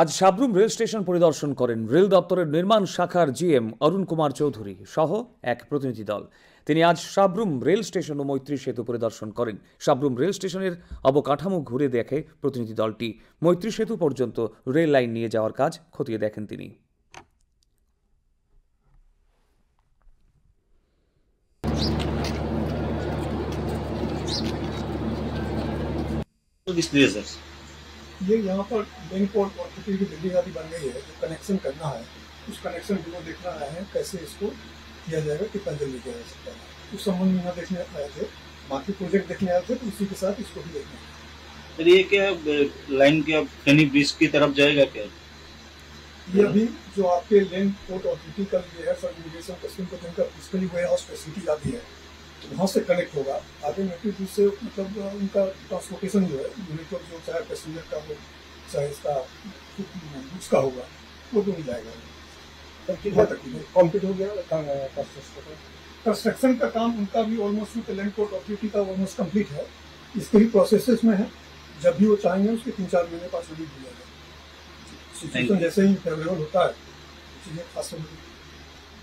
আজ Sabroom rail station পরিদর্শন করেন রেল দপ্তরের নির্মাণ শাখার জিএম অরুণ কুমার চৌধুরী সহ এক প্রতিনিধি দল। তিনি আজ সাবরুম রেল স্টেশন ও মৈত্রী সেতু পরিদর্শন করেন। সাবরুম রেল স্টেশনের অবকাঠামো ঘুরে দেখে প্রতিনিধি দলটি। মৈত্রী সেতু পর্যন্ত রেল লাইন নিয়ে যাওয়ার কাজ খতিয়ে দেখেন তিনি। ये यहाँ पर बैंक और की बिल्डिंग आदि बन गई है, जो कनेक्शन करना है उस कनेक्शन को देखना आए हैं, कैसे इसको किया जाएगा, कितना जल्दी किया जा सकता है। उस संबंध में यहाँ देखने आए थे, बाकी प्रोजेक्ट देखने आए थे, तो उसी के साथ इसको भी देखना है। ये क्या लाइन क्या फेनी ब्रिज की तरफ जाएगा क्या? ये अभी जो आपके लैंड पोर्ट अथॉरिटी का ये है सब इमिग्रेशन कस्टम को जिनका फिजिकली वेयर हाउस फैसिलिटी आती है, तो वहाँ से कनेक्ट होगा। आगे मेट्रो से मतलब उनका ट्रांसपोर्टेशन जो है यूनिट जो चाहे पैसेंजर का हो चाहे इसका उसका होगा वो तो नहीं जाएगा। कंप्लीट हो गया कंस्ट्रक्शन का काम उनका भी ऑलमोस्ट लैंड पोर्ट अथॉरिटी का ऑलमोस्ट कंप्लीट है। इसके भी प्रोसेसेस में है, जब भी वो चाहेंगे उसके 3-4 महीने पास रिलीज हो जाएगा। सिचुएशन जैसे ही फेवरेबल होता है चीजें खास